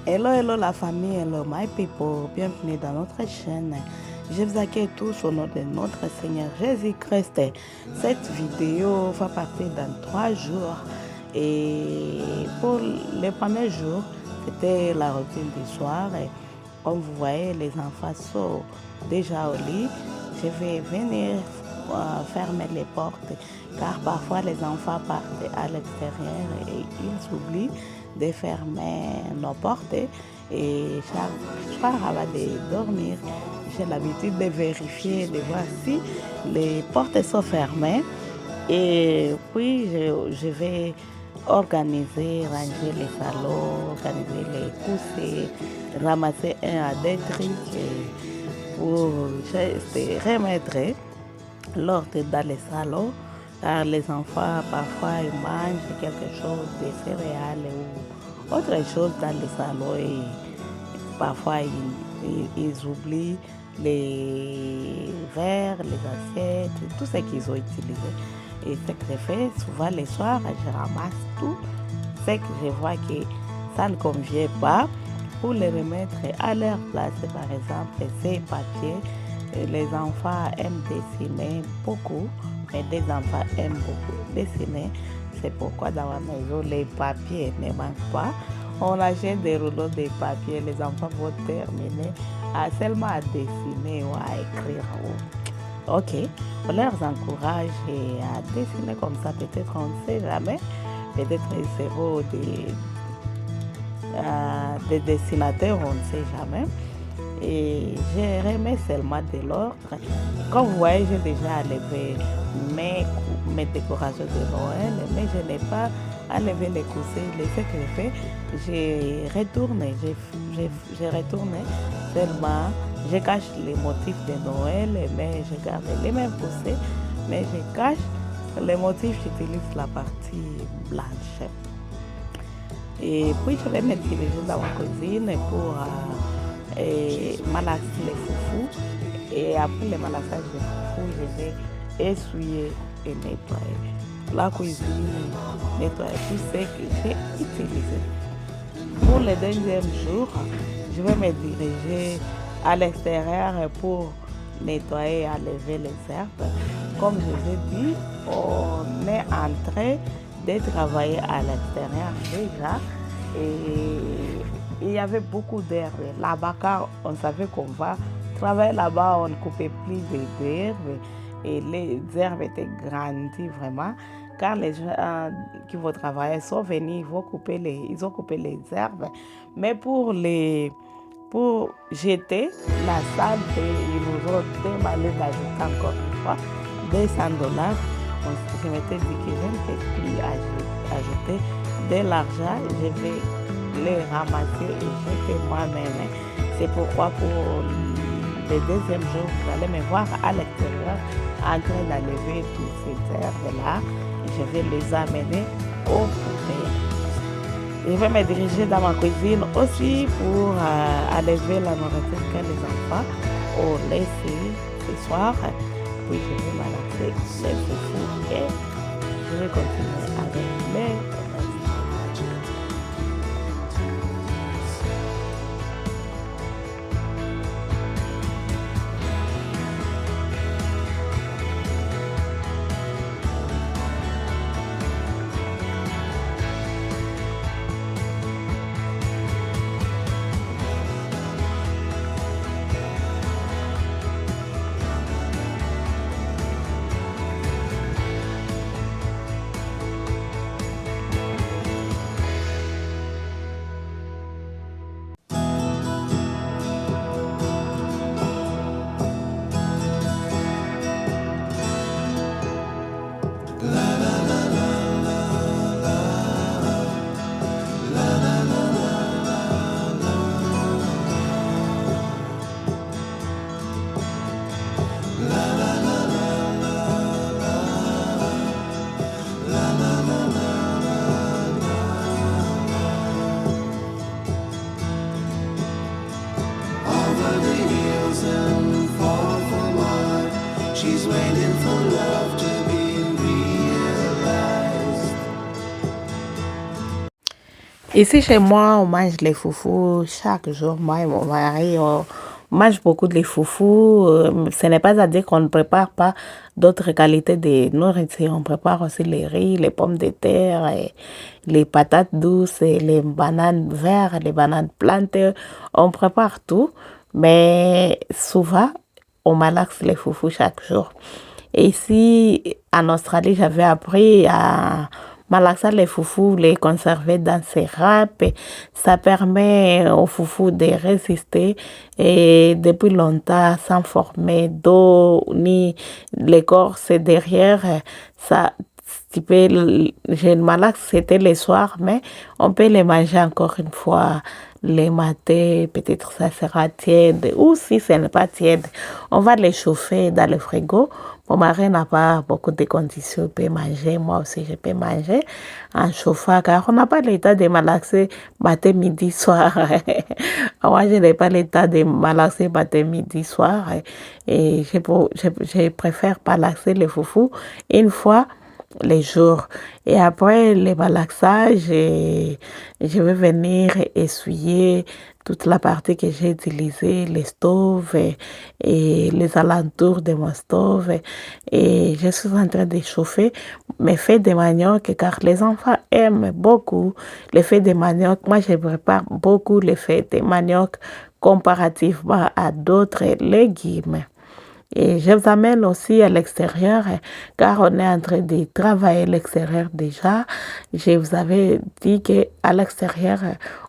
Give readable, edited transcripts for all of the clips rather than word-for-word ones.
Hello, hello la famille, hello my people, bienvenue dans notre chaîne. Je vous accueille tous au nom de notre Seigneur Jésus-Christ. Cette vidéo va partir dans 3 jours et pour le premier jour, c'était la routine du soir. Et comme vous voyez, les enfants sont déjà au lit. Je vais venir fermer les portes car parfois les enfants partent à l'extérieur et ils oublient de fermer nos portes et chaque soir avant de dormir, j'ai l'habitude de vérifier, de voir si les portes sont fermées et puis je vais organiser, ranger les salons, organiser les coussins, ramasser un à deux trucs pour remettre l'ordre dans les salons, car les enfants parfois ils mangent quelque chose de céréales ou autre chose dans les salons et parfois ils oublient les verres, les assiettes, tout ce qu'ils ont utilisé. Et ce que je fais souvent les soirs, je ramasse tout ce que je vois que ça ne convient pas pour les remettre à leur place. Par exemple, ces papiers, les enfants aiment dessiner beaucoup, mais des enfants aiment beaucoup dessiner. C'est pourquoi dans ma maison, les papiers ne manquent pas. On achète des rouleaux de papier, les enfants vont terminer seulement à dessiner ou à écrire. Ok, on leur encourage à dessiner comme ça, peut-être on ne sait jamais, peut-être ils seront des dessinateurs, on ne sait jamais. Et j'ai remis seulement de l'ordre. Comme vous voyez, j'ai déjà enlevé mes décorations de Noël, mais je n'ai pas enlevé les coussins. Ce que j'ai fait, j'ai retourné seulement. Je cache les motifs de Noël, mais je garde les mêmes coussins, mais je cache les motifs, j'utilise la partie blanche. Et puis je vais me diriger dans ma cuisine pour malasser les foufous. Et après le malassage des foufous, je vais essuyer et nettoyer la cuisine, nettoyer tout ce que j'ai utilisé. Pour le deuxième jour, je vais me diriger à l'extérieur pour nettoyer et enlever les herbes. Comme je vous ai dit, on est en train de travailler à l'extérieur déjà et il y avait beaucoup d'herbes là-bas car on savait qu'on va travailler là-bas, on ne coupait plus d'herbes et les herbes étaient grandies vraiment car les gens qui vont travailler sont venus, ils ont coupé les herbes, mais pour jeter la salle, ils nous ont demandé d'ajouter encore une fois $200. Je m'étais dit que je ne peux plus ajouter de l'argent, je vais les ramasser et jeter moi-même. C'est pourquoi pour le deuxième jour, vous allez me voir à l'extérieur en train d'enlever toutes ces herbes-là. Je vais les amener au poubelles. Je vais me diriger dans ma cuisine aussi pour enlever la nourriture que les enfants ont laissée ce soir. Puis je vais malasser les foufous et je vais continuer avec les restes. Ici chez moi, on mange les foufous chaque jour. Moi et mon mari, on mange beaucoup de foufous. Ce n'est pas à dire qu'on ne prépare pas d'autres qualités de nourriture. On prépare aussi les riz, les pommes de terre, et les patates douces, et les bananes vertes, les bananes plantées. On prépare tout, mais souvent, on malaxe les foufous chaque jour. Et ici, en Australie, j'avais appris à malaxer les foufous, les conserver dans ces râpes. Ça permet aux foufous de résister et depuis longtemps sans former d'eau ni l'écorce derrière. Ça, je malaxe, c'était le soir, mais on peut les manger encore une fois les matins, peut-être ça sera tiède, ou si ce n'est pas tiède, on va les chauffer dans le frigo. Mon mari n'a pas beaucoup de conditions, il peut manger, moi aussi je peux manger en chauffant, car on n'a pas l'état de malaxer matin, midi, soir. Moi, je n'ai pas l'état de malaxer matin, midi, soir, et je préfère malaxer les foufous une fois les jours. Et après les malaxages, je vais venir essuyer toute la partie que j'ai utilisée, les stoves et les alentours de mon stove. Et je suis en train de chauffer mes feuilles de manioc car les enfants aiment beaucoup les feuilles de manioc. Moi, je prépare beaucoup les feuilles de manioc comparativement à d'autres légumes. Et je vous amène aussi à l'extérieur car on est en train de travailler à l'extérieur déjà. Je vous avais dit qu'à l'extérieur,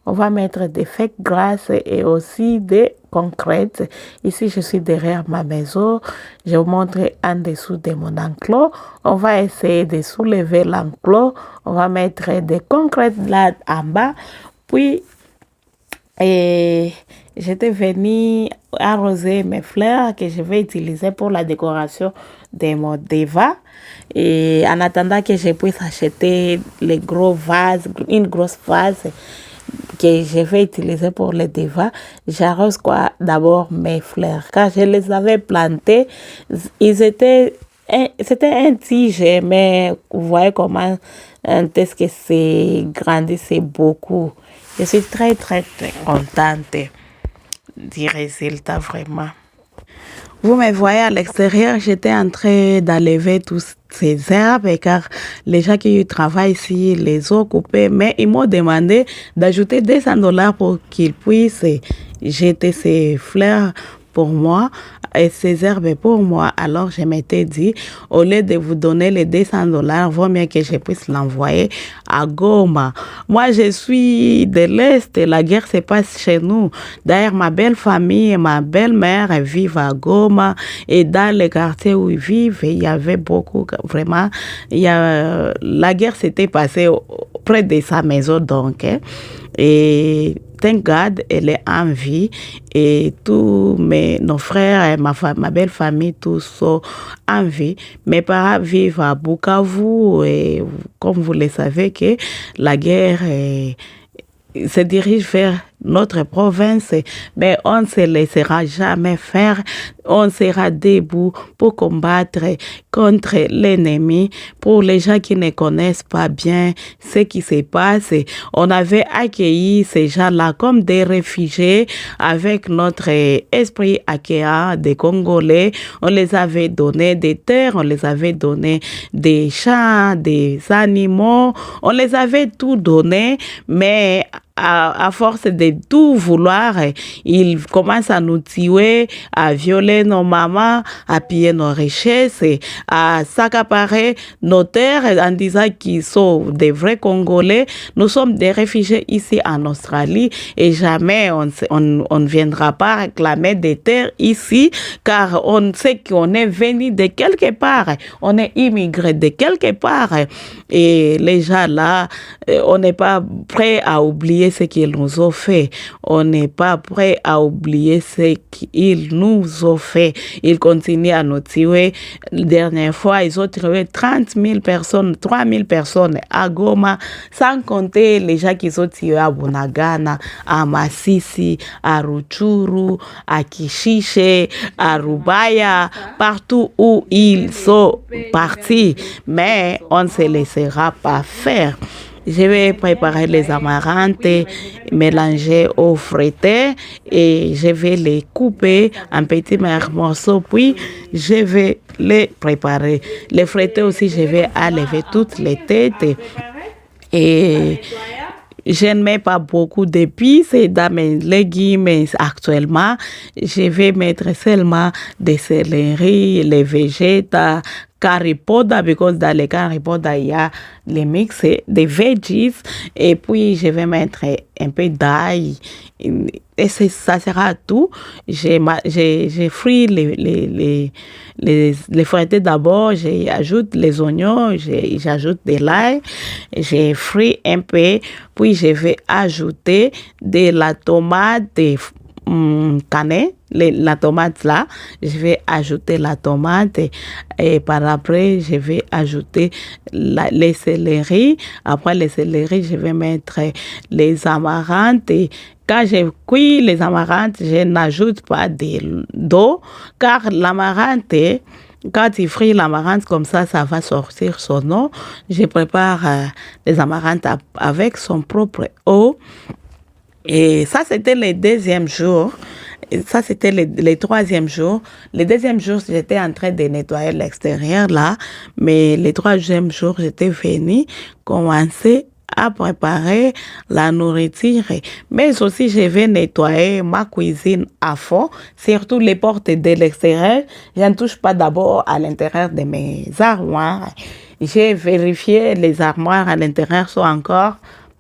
on va mettre des feuilles grasses et aussi des concrètes. Ici, je suis derrière ma maison. Je vous montre en dessous de mon enclos. On va essayer de soulever l'enclos. On va mettre des concrètes là en bas. Puis, j'étais venue arroser mes fleurs que je vais utiliser pour la décoration de mon Deva. Et en attendant que je puisse acheter les gros vases, une grosse vase que je vais utiliser pour le Deva, j'arrose d'abord mes fleurs. Quand je les avais plantées, c'était un tige, mais vous voyez comment est-ce que c'est grandissait beaucoup. Je suis très, très, très contente du résultat, vraiment. Vous me voyez à l'extérieur, j'étais en train d'enlever tous ces herbes car les gens qui travaillent ici les ont coupées, mais ils m'ont demandé d'ajouter $200 pour qu'ils puissent jeter ces fleurs pour moi et ces herbes pour moi. Alors je m'étais dit, au lieu de vous donner les $200, vaut mieux que je puisse l'envoyer à Goma. Moi, je suis de l'Est et la guerre se passe chez nous. D'ailleurs, ma belle famille et ma belle-mère vivent à Goma et dans les quartiers où ils vivent, il y avait beaucoup, vraiment, la guerre s'était passée près de sa maison donc. Et thank God, elle est en vie et tous nos frères et ma belle famille, tous sont en vie. Mes parents vivent à Bukavu et comme vous le savez que la guerre se dirige vers notre province, mais on ne se laissera jamais faire. On sera debout pour combattre contre l'ennemi. Pour les gens qui ne connaissent pas bien ce qui se passe, on avait accueilli ces gens-là comme des réfugiés avec notre esprit accueillant des Congolais. On les avait donné des terres, on les avait donné des champs, des animaux, on les avait tout donné, mais à force de tout vouloir, ils commencent à nous tuer, à violer nos mamans, à piller nos richesses, à s'accaparer nos terres en disant qu'ils sont des vrais Congolais. Nous sommes des réfugiés ici en Australie et jamais on ne viendra pas réclamer des terres ici car on sait qu'on est venu de quelque part, on est immigré de quelque part et les gens là, on n'est pas prêt à oublier ce qu'ils nous ont fait. On n'est pas prêt à oublier ce qu'ils nous ont fait. Ils continuent à nous tuer. La dernière fois, ils ont tué 30 000 personnes, 3 000 personnes à Goma, sans compter les gens qui sont tués à Bunagana, à Masisi, à Rutshuru, à Kishiche, à Rubaya, partout où ils sont partis. Mais on ne se laissera pas faire. Je vais préparer les amarantes mélangées au feuilleté et je vais les couper en petits morceaux. Puis, je vais les préparer. Les feuilletés aussi, je vais enlever toutes les têtes. Et je ne mets pas beaucoup d'épices dans mes légumes actuellement. Je vais mettre seulement des céleri, les végétales, curry powder, because dans les curry powder, il y a les mix des veggies. Et puis, je vais mettre un peu d'ail. Et ça sera tout. J'ai frit les feuilletés d'abord, j'ajoute les oignons, j'ajoute de l'ail, j'ai frit un peu, puis je vais ajouter de la tomate cannée, la tomate là, je vais ajouter la tomate et par après je vais ajouter les céleri. Après les céleri, je vais mettre les amarantes. Et quand je cuis les amarantes, je n'ajoute pas d'eau car l'amarante, quand tu frites l'amarante comme ça va sortir son eau. Je prépare les amarantes avec son propre eau. Et ça, c'était le deuxième jour. Ça, c'était le troisième jour. Le deuxième jour, j'étais en train de nettoyer l'extérieur là. Mais le troisième jour, j'étais venue commencer à préparer la nourriture. Mais aussi, je vais nettoyer ma cuisine à fond, surtout les portes de l'extérieur. Je ne touche pas d'abord à l'intérieur de mes armoires. J'ai vérifié les armoires à l'intérieur sont encore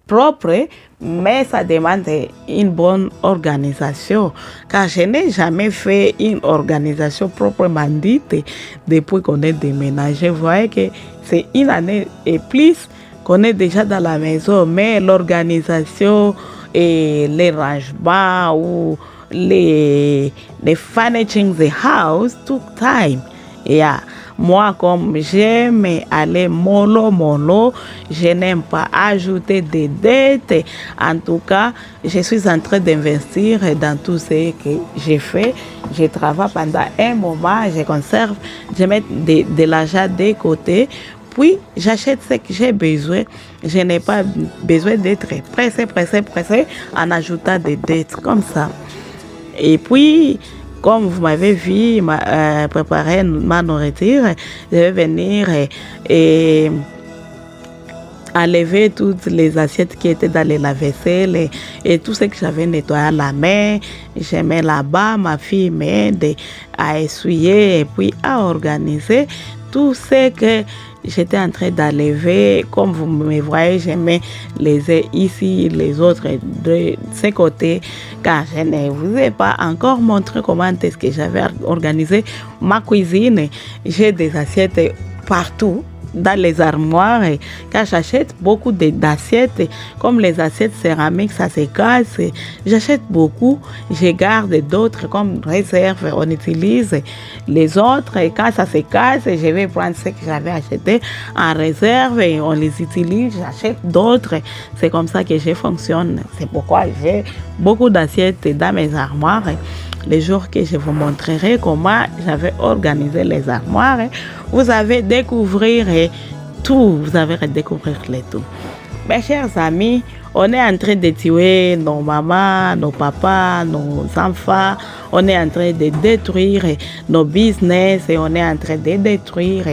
propres, mais ça demande une bonne organisation, car je n'ai jamais fait une organisation proprement dite depuis qu'on est déménagé. Vous voyez que c'est une année et plus qu'on est déjà dans la maison, mais l'organisation et les rangements ou les furnishing the house took time. Yeah. Moi, comme j'aime aller mollo, je n'aime pas ajouter des dettes. En tout cas, je suis en train d'investir dans tout ce que j'ai fait. Je travaille pendant un moment, je conserve, je mets de l'argent de côté. Puis, j'achète ce que j'ai besoin. Je n'ai pas besoin d'être pressé en ajoutant des dettes comme ça. Et puis, comme vous m'avez vu préparer ma nourriture, je vais venir et enlever toutes les assiettes qui étaient dans les lave-vaisselle et tout ce que j'avais nettoyé à la main. Je mets là-bas, ma fille m'aide à essuyer et puis à organiser tout ce que j'étais en train d'enlever. Comme vous me voyez, je mets les œufs ici, les autres de ce côté, car je ne vous ai pas encore montré comment est-ce que j'avais organisé ma cuisine. J'ai des assiettes partout dans les armoires, car j'achète beaucoup d'assiettes, comme les assiettes céramiques, ça se casse, j'achète beaucoup, je garde d'autres comme réserve, on utilise les autres, et quand ça se casse, je vais prendre ce que j'avais acheté en réserve et on les utilise, j'achète d'autres, c'est comme ça que je fonctionne, c'est pourquoi j'ai beaucoup d'assiettes dans mes armoires. Les jours que je vous montrerai comment j'avais organisé les armoires, vous allez découvrir tout, vous allez redécouvrir les tout. Mes chers amis, on est en train de tuer nos mamans, nos papas, nos enfants. On est en train de détruire nos business et on est en train de détruire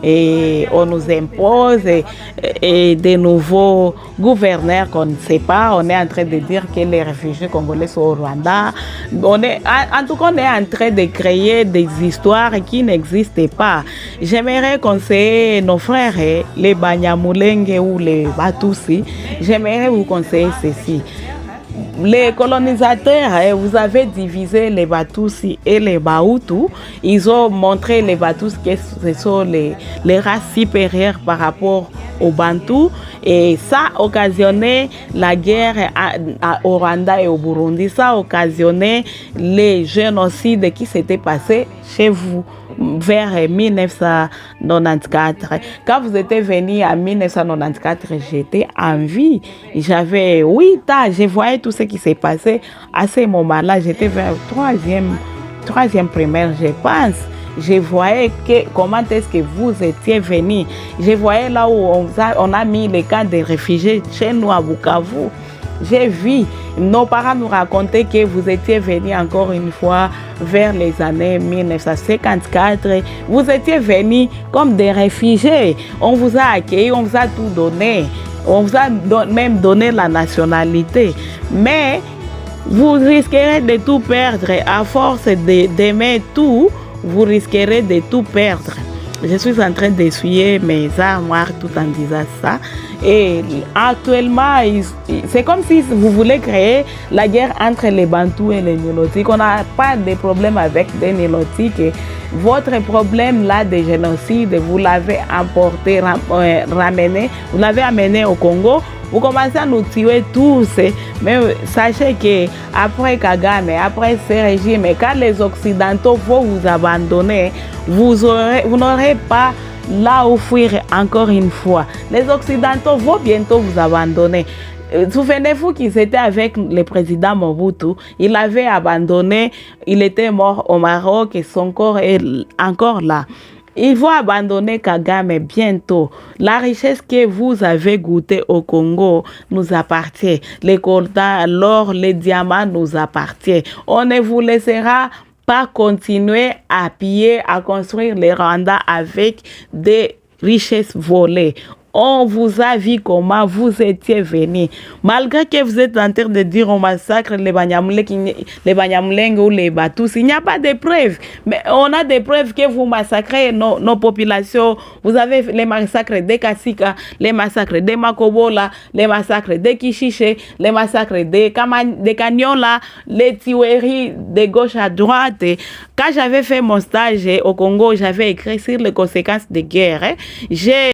et on nous impose et de nouveaux gouverneurs qu'on ne sait pas. On est en train de dire que les réfugiés congolais sont au Rwanda. En tout cas, on est en train de créer des histoires qui n'existent pas. J'aimerais conseiller nos frères, les Banyamulenge ou les Batusi. J'aimerais vous conseiller ceci. Les colonisateurs, vous avez divisé les Batusi et les Bahutu. Ils ont montré les Batus que ce sont les races supérieures par rapport aux Bantus. Et ça a occasionné la guerre au Rwanda et au Burundi. Ça a occasionné les génocides qui s'étaient passés chez vous vers 1994. Quand vous étiez venu en 1994, j'étais en vie. J'avais 8 ans. Je voyais tout ce qui s'est passé à ce moment-là. J'étais vers troisième primaire, je pense. je voyais comment est-ce que vous étiez venus. Je voyais là où on a mis les camps de réfugiés chez nous à Bukavu. J'ai vu nos parents nous raconter que vous étiez venus encore une fois vers les années 1954. Vous étiez venus comme des réfugiés. On vous a accueillis, on vous a tout donné. On vous a même donné la nationalité. Mais vous risquerez de tout perdre. À force d'aimer tout, vous risquerez de tout perdre. Je suis en train d'essuyer mes armoires tout en disant ça. Et actuellement, c'est comme si vous voulez créer la guerre entre les Bantous et les Nilotiques. On n'a pas de problème avec les Nilotiques. Votre problème là de génocide, vous l'avez emporté, ramené, vous l'avez amené au Congo. Vous commencez à nous tuer tous, mais sachez que après Kagame, après ce régime, quand les Occidentaux vont vous abandonner, vous n'aurez pas là où fuir encore une fois. Les Occidentaux vont bientôt vous abandonner. Souvenez-vous qu'ils étaient avec le président Mobutu. Il avait abandonné, il était mort au Maroc et son corps est encore là. Ils vont abandonner Kagame bientôt. La richesse que vous avez goûtée au Congo nous appartient. Les coltan, l'or, les diamants nous appartiennent. On ne vous laissera pas continuer à piller, à construire les Rwanda avec des richesses volées. On vous a vu comment vous étiez venus. Malgré que vous êtes en train de dire on massacre les Banyamulenge ou les Batous, il n'y a pas de preuves. Mais on a des preuves que vous massacrez nos populations. Vous avez les massacres de Kasika, les massacres de Makobola, les massacres de Kishiche, les massacres de Kanyola, les tueries de gauche à droite. Quand j'avais fait mon stage au Congo, j'avais écrit sur les conséquences de guerre. J'ai